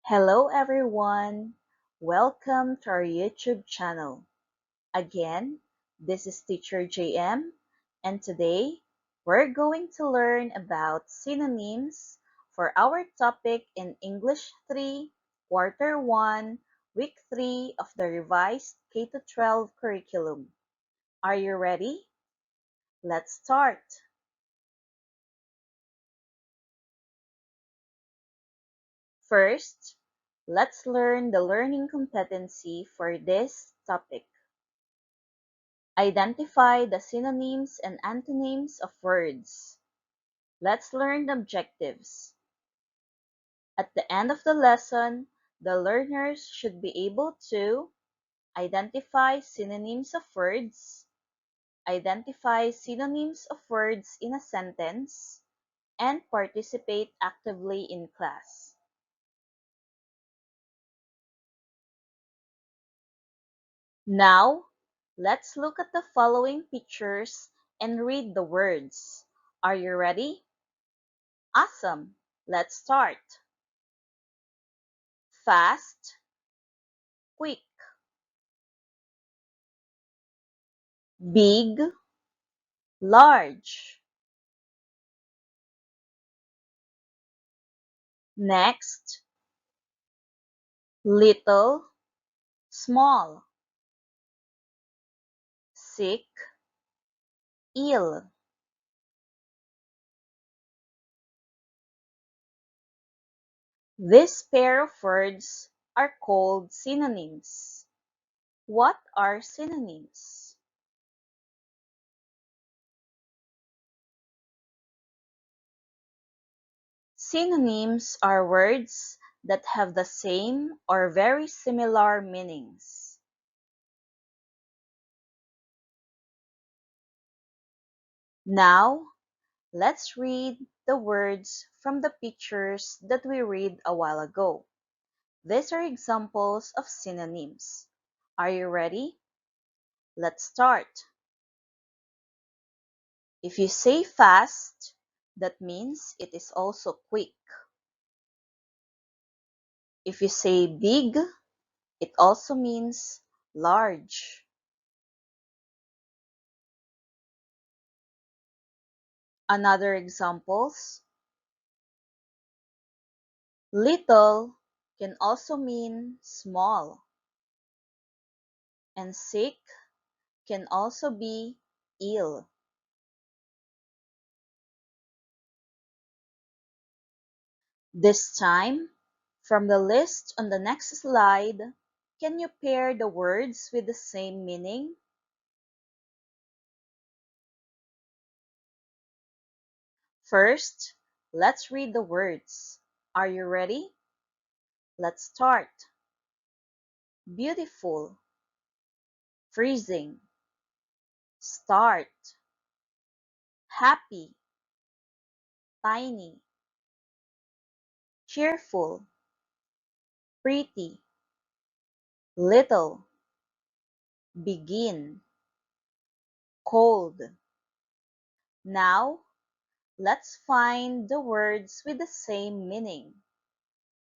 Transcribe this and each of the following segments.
Hello everyone! Welcome to our YouTube channel. Again, this is Teacher JM, and today we're going to learn about synonyms for our topic in English 3, Quarter 1, Week 3 of the revised K-12 curriculum. Are you ready? Let's start! First, let's learn the learning competency for this topic. Identify the synonyms and antonyms of words. Let's learn the objectives. At the end of the lesson, the learners should be able to identify synonyms of words, identify synonyms of words in a sentence, and participate actively in class. Now, let's look at the following pictures and read the words. Are you ready? Awesome! Let's start. Fast, quick. Big, large. Next, little, small. Sick, ill. This pair of words are called synonyms. What are synonyms? Synonyms are words that have the same or very similar meanings. Now, let's read the words from the pictures that we read a while ago. These are examples of synonyms. Are you ready? Let's start. If you say fast, that means it is also quick. If you say big, it also means large. Another examples, little can also mean small, and sick can also be ill. This time, from the list on the next slide, can you pair the words with the same meaning? First, let's read the words. Are you ready? Let's start. Beautiful, freezing, start, happy, tiny, cheerful, pretty, little, begin, cold. Now, let's find the words with the same meaning.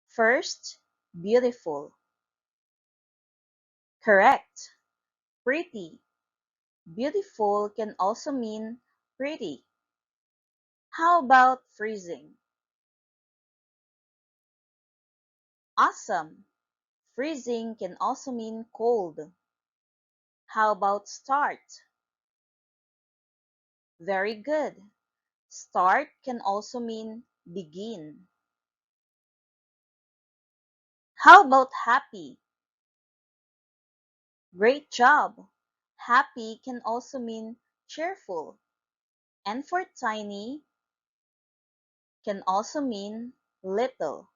First, beautiful. Correct. Pretty. Beautiful can also mean pretty. How about freezing? Awesome. Freezing can also mean cold. How about start? Very good. Start can also mean begin. How about happy? Great job. Happy can also mean cheerful. And for tiny can also mean little.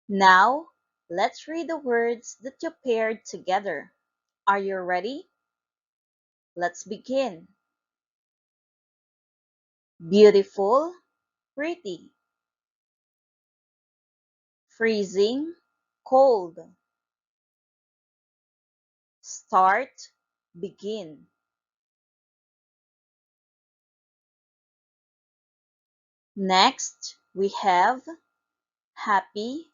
Now, let's read the words that you paired together. Are you ready? Let's begin. Beautiful, pretty. Freezing, cold. Start, begin. Next, we have happy,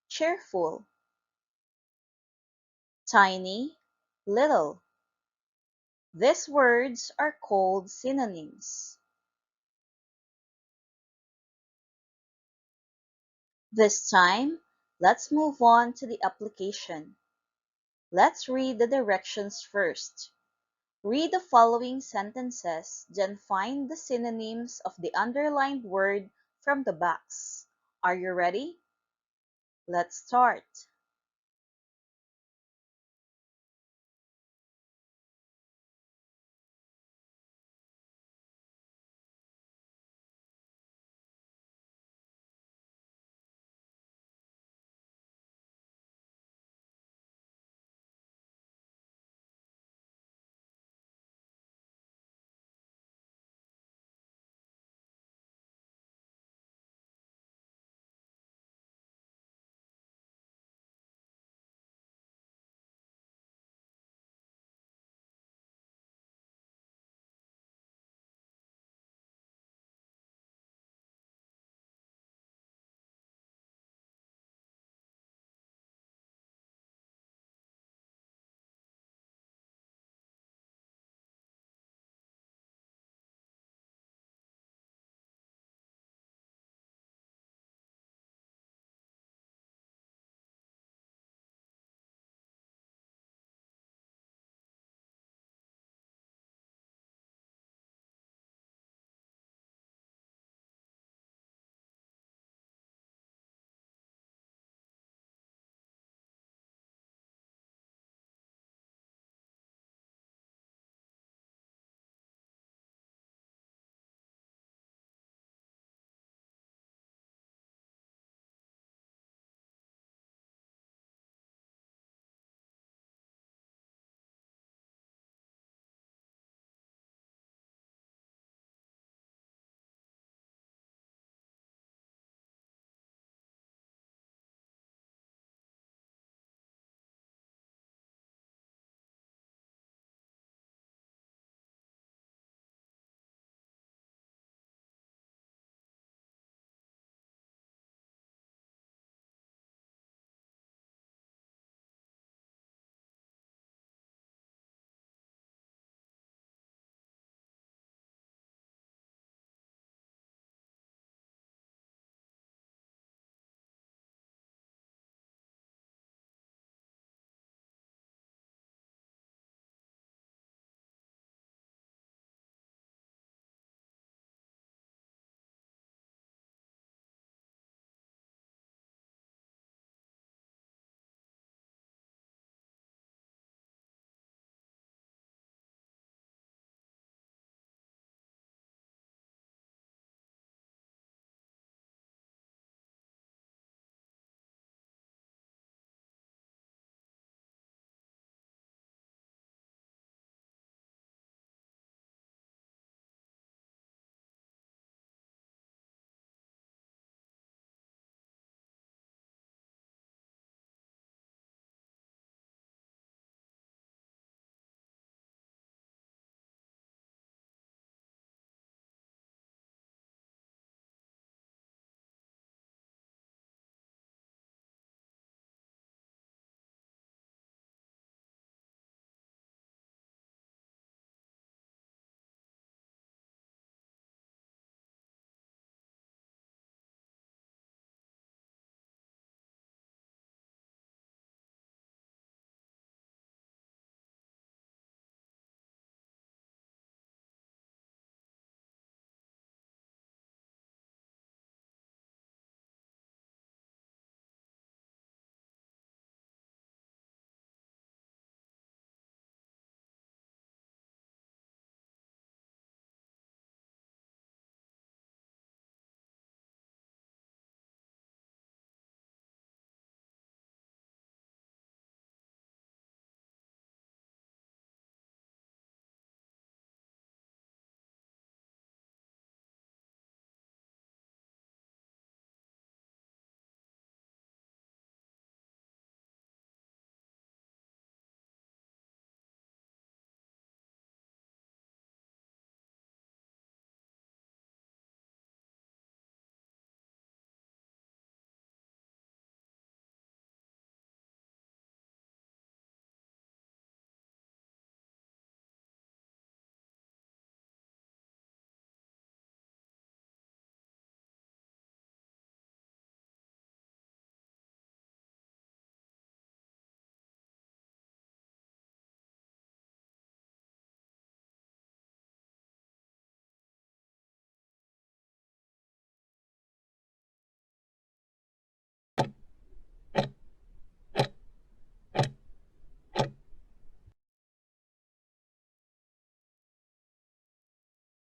cheerful, tiny, little. These words are called synonyms. This time, let's move on to the application. Let's read the directions first. Read the following sentences, then find the synonyms of the underlined word from the box. Are you ready? Let's start.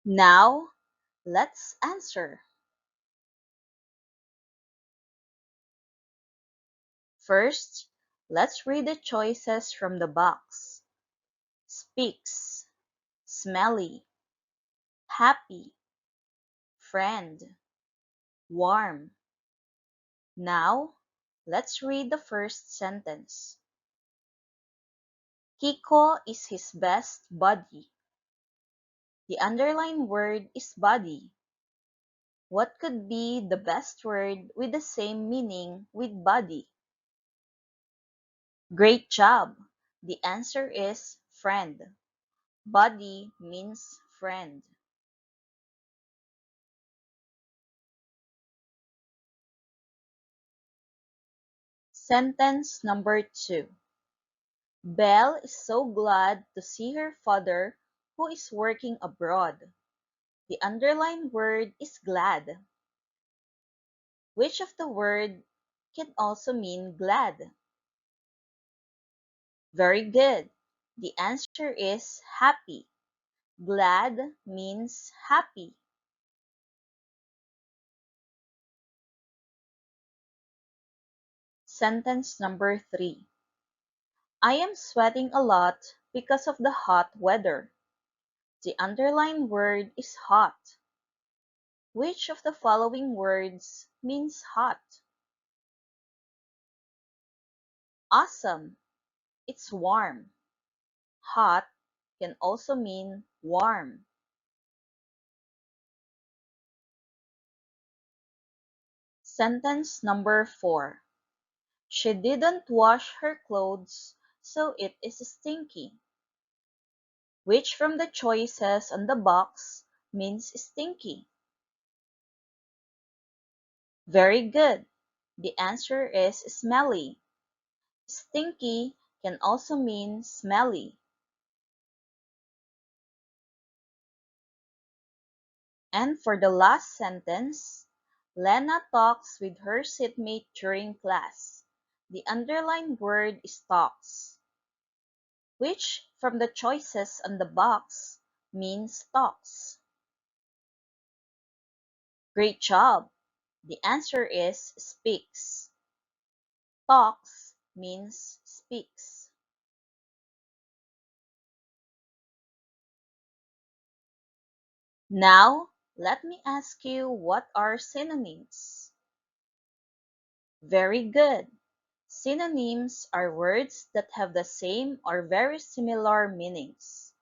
Now, let's answer. First, let's read the choices from the box. Speaks, smelly, happy, friend, warm. Now, let's read the first sentence. Kiko is his best buddy. The underlined word is buddy. What could be the best word with the same meaning with buddy? Great job! The answer is friend. Buddy means friend. Sentence number 2. Belle is so glad to see her father who is working abroad. The underlined word is glad. Which of the word can also mean glad? Very good. The answer is happy. Glad means happy. Sentence number 3. I am sweating a lot because of the hot weather. The underlined word is hot. Which of the following words means hot? Awesome! It's warm. Hot can also mean warm. Sentence number 4. She didn't wash her clothes, so it is stinky. Which from the choices on the box means stinky? Very good. The answer is smelly. Stinky can also mean smelly. And for the last sentence, Lena talks with her seatmate during class. The underlined word is talks. Which from the choices on the box means talks? Great job! The answer is speaks. Talks means speaks. Now, let me ask you, what are synonyms? Very good. Synonyms are words that have the same or very similar meanings.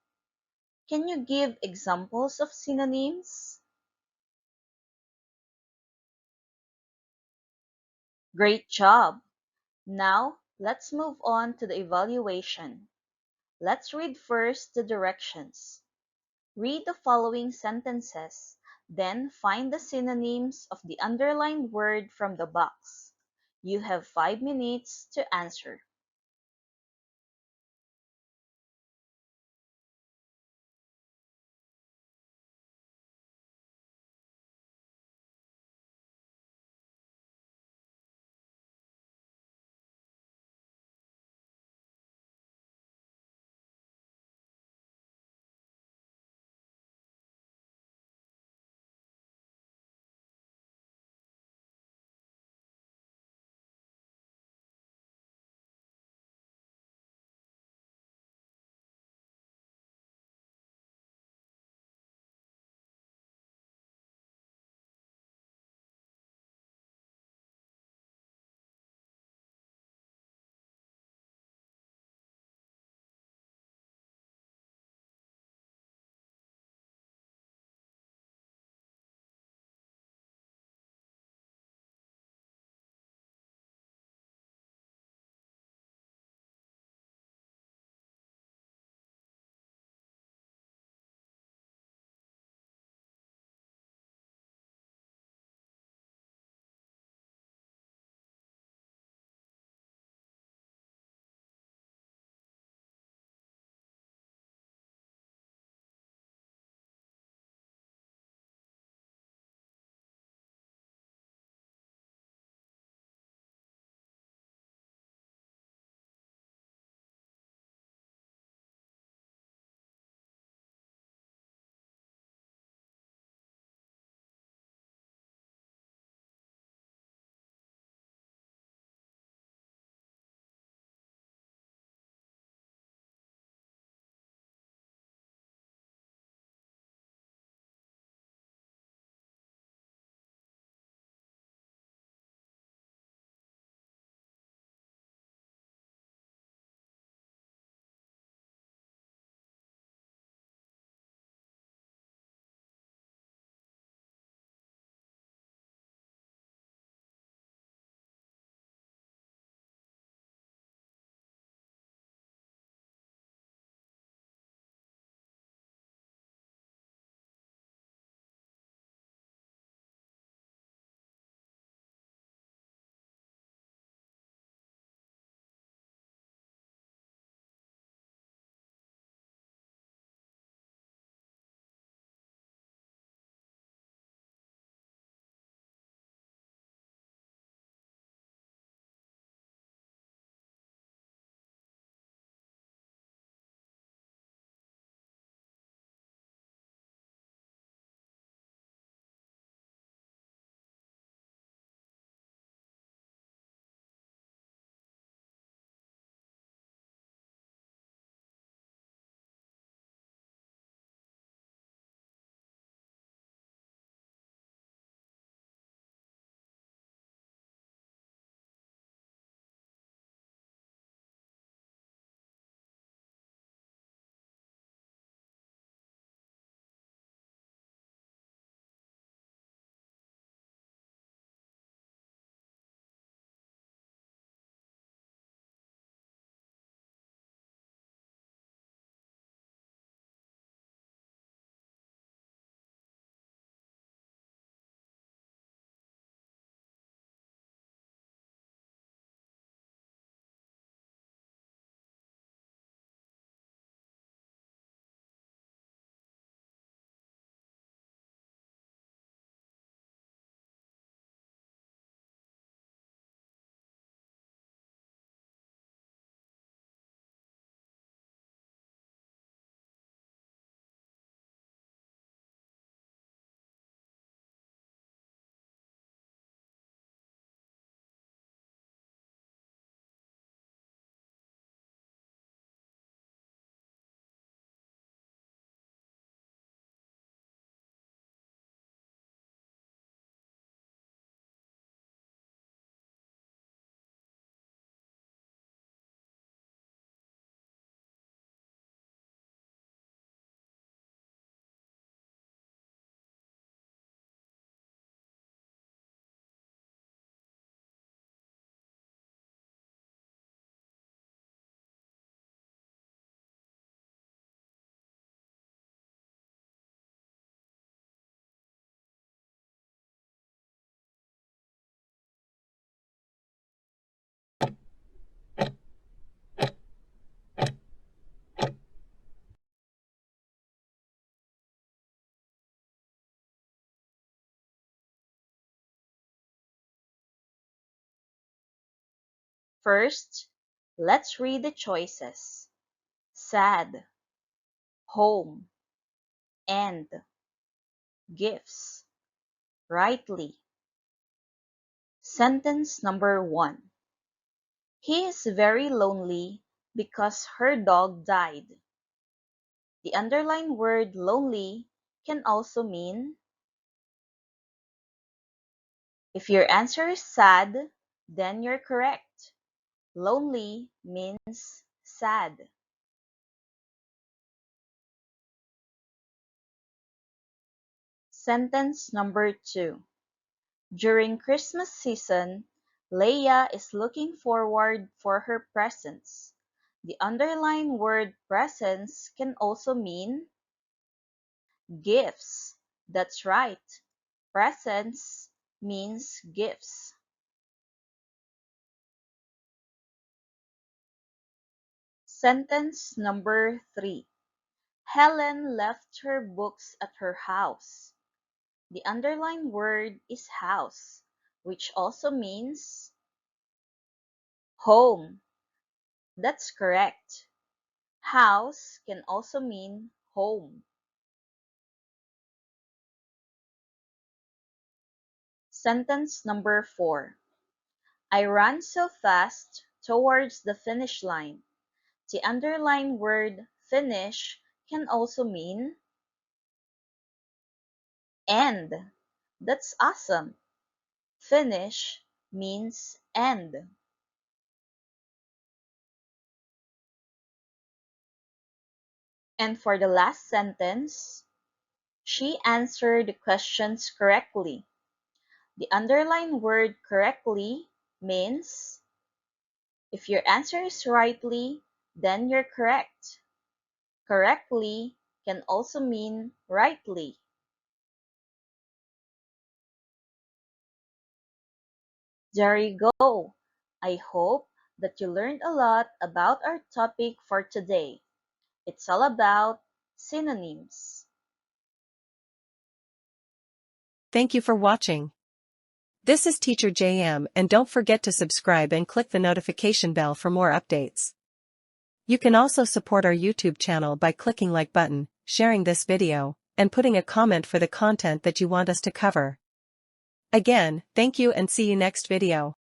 Can you give examples of synonyms? Great job! Now, let's move on to the evaluation. Let's read first the directions. Read the following sentences, then find the synonyms of the underlined word from the box. You have 5 minutes to answer. First, let's read the choices. Sad, home, and gifts. Rightly. Sentence number 1. He is very lonely because her dog died. The underlined word lonely can also mean, if your answer is sad, then you're correct. Lonely means sad. Sentence number 2. During Christmas season, Leia is looking forward for her presents. The underlined word presents can also mean gifts. That's right. Presents means gifts. Sentence number 3. Helen left her books at her house. The underlined word is house, which also means home. That's correct. House can also mean home. Sentence number 4. I ran so fast towards the finish line. The underlined word finish can also mean end. That's awesome. Finish means end. And for the last sentence, she answered the questions correctly. The underlined word correctly means, if your answer is rightly, then you're correct. Correctly can also mean rightly. There you go. I hope that you learned a lot about our topic for today. It's all about synonyms. Thank you for watching. This is Teacher JM, and don't forget to subscribe and click the notification bell for more updates. You can also support our YouTube channel by clicking like button, sharing this video, and putting a comment for the content that you want us to cover. Again, thank you and see you next video.